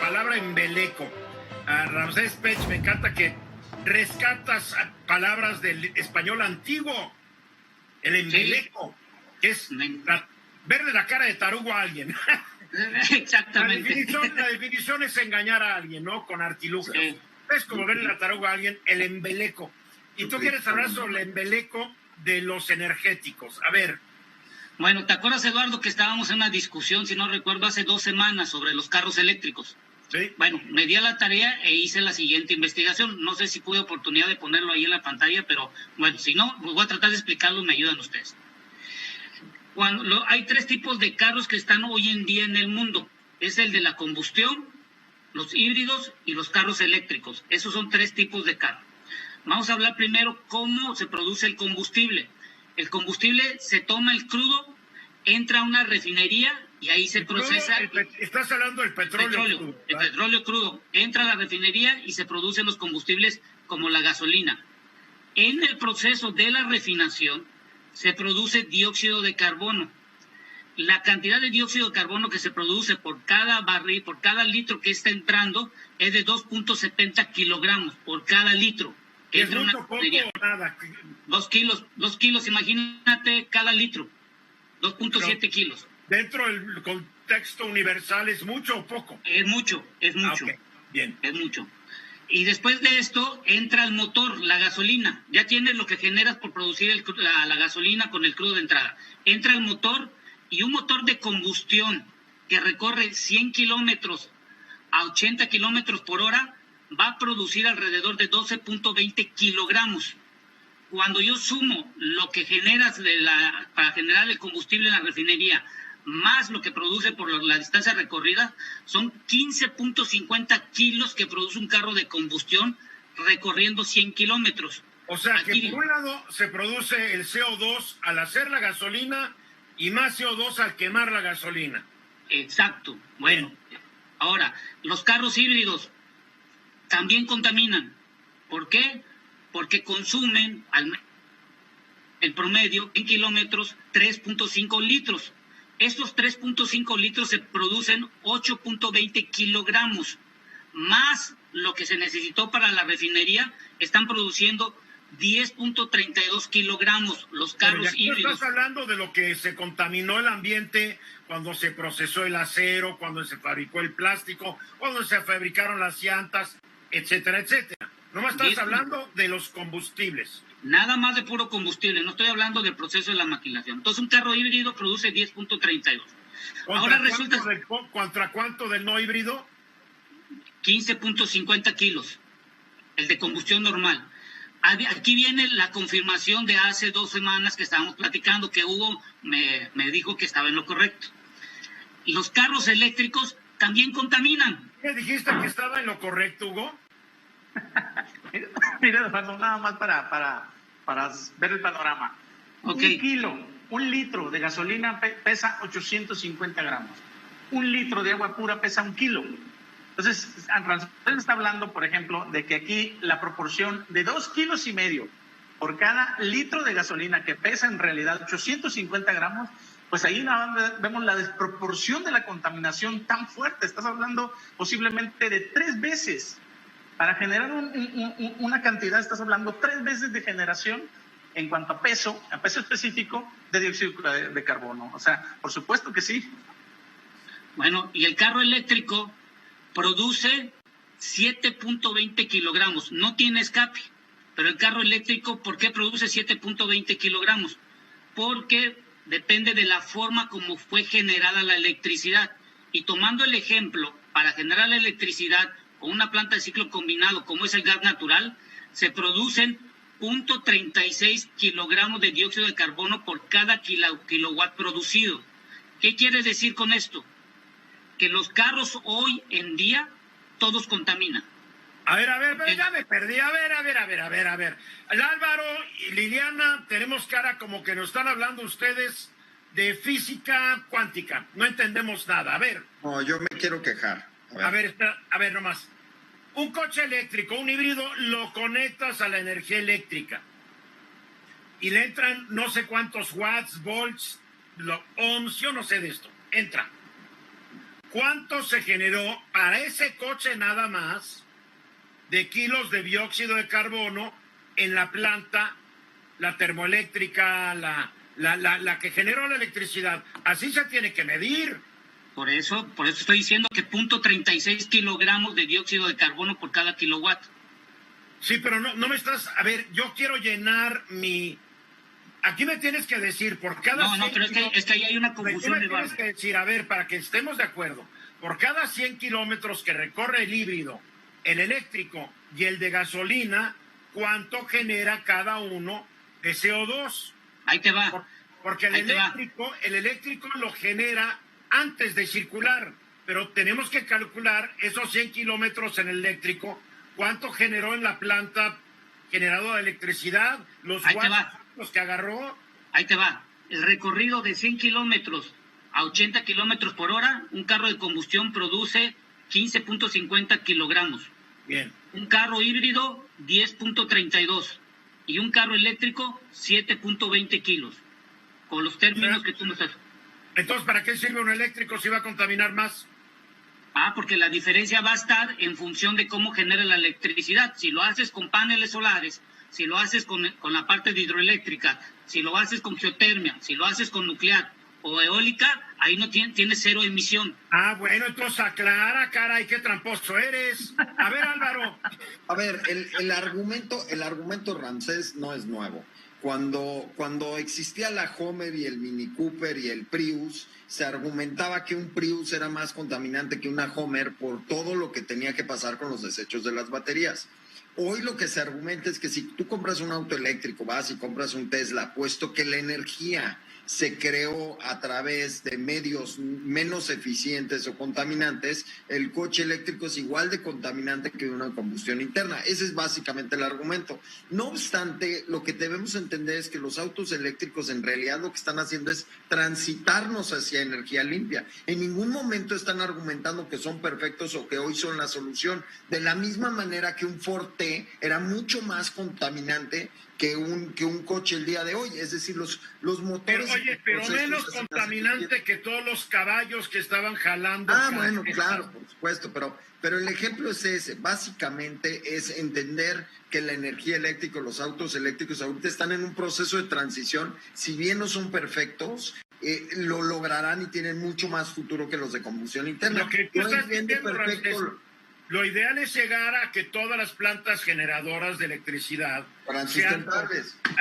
palabra embeleco. Ramsés Pech, me encanta que rescatas palabras del español antiguo. El embeleco, que es verle la cara de tarugo a alguien. Exactamente. La definición es engañar a alguien, ¿no? Con artilugios. Sí. Es como verle la tarugo a alguien, el embeleco. Y tú quieres hablar sobre el embeleco de los energéticos. A ver. Bueno, ¿te acuerdas, Eduardo, que estábamos en una discusión, si no recuerdo, hace 2 semanas sobre los carros eléctricos? Sí. Bueno, me di a la tarea e hice la siguiente investigación. No sé si tuve oportunidad de ponerlo ahí en la pantalla, pero bueno, si no, pues voy a tratar de explicarlo, me ayudan ustedes. Hay 3 tipos de carros que están hoy en día en el mundo. Es el de la combustión, los híbridos y los carros eléctricos. Esos son 3 tipos de carros. Vamos a hablar primero cómo se produce el combustible. El combustible se toma el crudo, entra a una refinería y ahí se procesa. Estás hablando del petróleo crudo. El petróleo crudo entra a la refinería y se producen los combustibles como la gasolina. En el proceso de la refinación se produce dióxido de carbono. La cantidad de dióxido de carbono que se produce por cada barril, por cada litro que está entrando, es de 2.70 kilogramos por cada litro. ¿Es mucho, poco o nada? 2 kilos, imagínate cada litro. 2.7 kilos. ¿Dentro del contexto universal es mucho o poco? Es mucho. Okay. Bien. Es mucho. Y después de esto entra el motor, la gasolina. Ya tienes lo que generas por producir la gasolina con el crudo de entrada. Entra el motor y un motor de combustión que recorre 100 kilómetros a 80 kilómetros por hora va a producir alrededor de 12.20 kilogramos. Cuando yo sumo lo que generas para generar el combustible en la refinería, más lo que produce por la distancia recorrida, son 15.50 kilos que produce un carro de combustión recorriendo 100 kilómetros. O sea, que por un lado se produce el CO2 al hacer la gasolina y más CO2 al quemar la gasolina. Exacto. Bueno, ahora, los carros híbridos también contaminan. ¿Por qué? Porque consumen el promedio en kilómetros 3.5 litros. Estos 3.5 litros se producen 8.20 kilogramos, más lo que se necesitó para la refinería, están produciendo 10.32 kilogramos los carros híbridos. Estás hablando de lo que se contaminó el ambiente cuando se procesó el acero, cuando se fabricó el plástico, cuando se fabricaron las llantas, etcétera, etcétera. Nomás estás hablando de los combustibles. Nada más de puro combustible, no estoy hablando del proceso de la maquilación. Entonces un carro híbrido produce 10.32. Ahora resulta... ¿Contra cuánto del no híbrido? 15.50 kilos, el de combustión normal. Aquí viene la confirmación de hace 2 semanas que estábamos platicando, que Hugo me dijo que estaba en lo correcto. Los carros eléctricos también contaminan. ¿Qué dijiste que estaba en lo correcto, Hugo? Mira, Eduardo, nada más para ver el panorama. Okay. Un litro de gasolina pesa 850 gramos. Un litro de agua pura pesa 1 kilo. Entonces, usted está hablando, por ejemplo, de que aquí la proporción de 2,5 kilos por cada litro de gasolina que pesa en realidad 850 gramos, pues ahí vemos la desproporción de la contaminación tan fuerte. Estás hablando posiblemente de 3 veces. Para generar una cantidad, estás hablando 3 veces de generación en cuanto a peso específico de dióxido de carbono. O sea, por supuesto que sí. Bueno, y el carro eléctrico produce 7.20 kilogramos. No tiene escape, pero el carro eléctrico, ¿por qué produce 7.20 kilogramos? Porque depende de la forma como fue generada la electricidad. Y tomando el ejemplo, para generar la electricidad con una planta de ciclo combinado como es el gas natural, se producen 0.36 kilogramos de dióxido de carbono por cada kilowatt producido. ¿Qué quiere decir con esto? Que los carros hoy en día todos contaminan. A ver, ya me perdí. A ver. El Álvaro y Liliana, tenemos cara como que nos están hablando ustedes de física cuántica. No entendemos nada. A ver. No, yo me quiero quejar. A ver, espera, nomás. Un coche eléctrico, un híbrido, lo conectas a la energía eléctrica y le entran no sé cuántos watts, volts, ohms, yo no sé de esto. Entra. ¿cuánto se generó para ese coche nada más de kilos de dióxido de carbono en la planta, la termoeléctrica, la que generó la electricidad? Así se tiene que medir. Por eso estoy diciendo que 0.36 kilogramos de dióxido de carbono por cada kilowatt. Sí, pero no me estás... A ver, yo quiero llenar mi... Aquí me tienes que decir, por cada... No, pero es que ahí hay una confusión. Me tienes que decir, a ver, para que estemos de acuerdo, por cada 100 kilómetros que recorre el híbrido, el eléctrico y el de gasolina, ¿cuánto genera cada uno de CO2? Ahí te va. Porque el eléctrico lo genera antes de circular, pero tenemos que calcular esos 100 kilómetros en eléctrico, ¿cuánto generó en la planta generadora de electricidad? Los que agarró. Ahí te va. El recorrido de 100 kilómetros a 80 kilómetros por hora, un carro de combustión produce 15.50 kilogramos. Bien. Un carro híbrido, 10.32. Y un carro eléctrico, 7.20 kilos. Con los términos que tú me estás... Entonces, ¿para qué sirve un eléctrico si va a contaminar más? Porque la diferencia va a estar en función de cómo genera la electricidad. Si lo haces con paneles solares, si lo haces con la parte de hidroeléctrica, si lo haces con geotermia, si lo haces con nuclear o eólica, ahí no tiene cero emisión. Bueno, entonces aclara, caray, qué tramposo eres. A ver, Álvaro. A ver, el argumento Ramsés no es nuevo. Cuando existía la Homer y el Mini Cooper y el Prius, se argumentaba que un Prius era más contaminante que una Homer por todo lo que tenía que pasar con los desechos de las baterías. Hoy lo que se argumenta es que si tú compras un auto eléctrico, vas y compras un Tesla, puesto que la energía se creó a través de medios menos eficientes o contaminantes, el coche eléctrico es igual de contaminante que una combustión interna. Ese es básicamente el argumento. No obstante, lo que debemos entender es que los autos eléctricos en realidad lo que están haciendo es transitarnos hacia energía limpia. En ningún momento están argumentando que son perfectos o que hoy son la solución. De la misma manera que un Ford T era mucho más contaminante que un coche el día de hoy, es decir, los motores... Pero menos contaminante que todos los caballos que estaban jalando. Bueno, claro, por supuesto, pero el ejemplo es ese, básicamente es entender que la energía eléctrica, los autos eléctricos ahorita están en un proceso de transición, si bien no son perfectos, lo lograrán y tienen mucho más futuro que los de combustión interna. Lo que tú estás diciendo, perfecto. Lo ideal es llegar a que todas las plantas generadoras de electricidad sean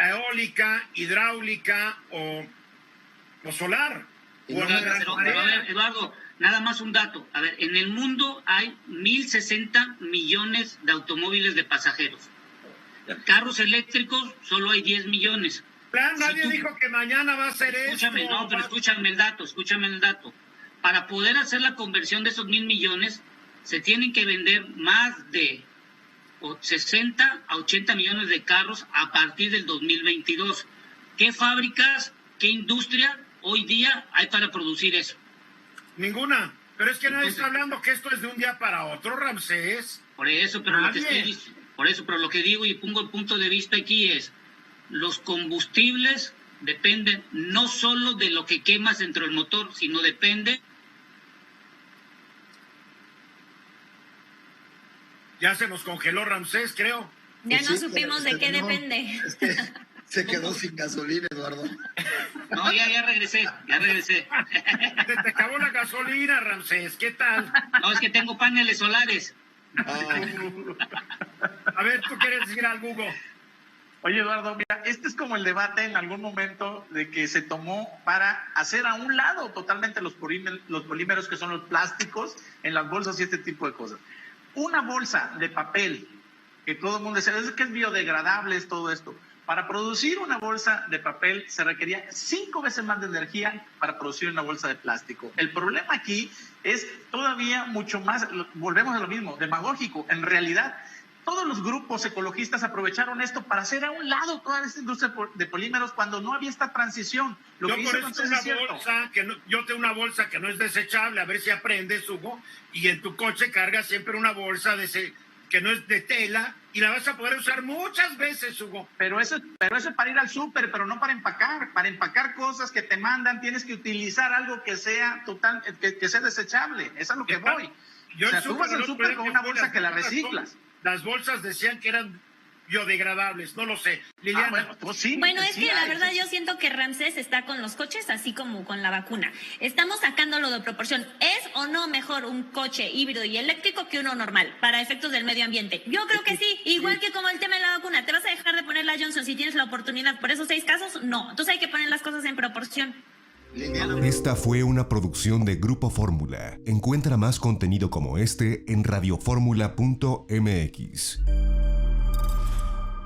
eólica, hidráulica o solar. Pero, a ver, Eduardo, nada más un dato. A ver, en el mundo hay 1.060 millones de automóviles de pasajeros. Carros eléctricos solo hay 10 millones. Nadie dijo que mañana va a ser eso. Pero escúchame el dato. Para poder hacer la conversión de esos 1.000 millones, se tienen que vender más de 60 a 80 millones de carros a partir del 2022. ¿Qué fábricas, qué industria hoy día hay para producir eso? Ninguna. Pero es que nadie está hablando que esto es de un día para otro, Ramsés. Por eso, pero lo que digo y pongo el punto de vista aquí es, los combustibles dependen no solo de lo que quemas dentro del motor, sino depende... Ya se nos congeló Ramsés, creo. Ya no supimos de qué depende. Es que se quedó sin gasolina, Eduardo. No, ya regresé. Se te acabó la gasolina, Ramsés, ¿qué tal? No, es que tengo paneles solares. A ver, ¿tú quieres decir algo, Hugo? Oye, Eduardo, mira, este es como el debate en algún momento de que se tomó para hacer a un lado totalmente los polímeros que son los plásticos en las bolsas y este tipo de cosas. Una bolsa de papel, que todo el mundo dice, es que es biodegradable, es todo esto. Para producir una bolsa de papel se requería 5 veces más de energía para producir una bolsa de plástico. El problema aquí es todavía mucho más, volvemos a lo mismo, demagógico. En realidad, todos los grupos ecologistas aprovecharon esto para hacer a un lado toda esta industria de polímeros cuando no había esta transición. Yo tengo una bolsa que no es desechable, a ver si aprendes, Hugo, y en tu coche cargas siempre una bolsa que no es de tela, y la vas a poder usar muchas veces, Hugo. Pero eso es para ir al súper, pero no para empacar. Para empacar cosas que te mandan, tienes que utilizar algo que sea que sea desechable. Es a lo que voy. Yo o sea, tú vas al súper con una bolsa que la reciclas. Las bolsas decían que eran biodegradables, no lo sé. Liliana. Bueno, pues sí, Bueno, es sí que la hay. verdad yo siento que Ramsés está con los coches así como con la vacuna. Estamos sacándolo de proporción. ¿Es o no mejor un coche híbrido y eléctrico que uno normal para efectos del medio ambiente? Yo creo que sí, igual que como el tema de la vacuna. ¿Te vas a dejar de poner la Johnson si tienes la oportunidad por esos 6 casos? No. Entonces hay que poner las cosas en proporción. Esta fue una producción de Grupo Fórmula. Encuentra más contenido como este en radioformula.mx.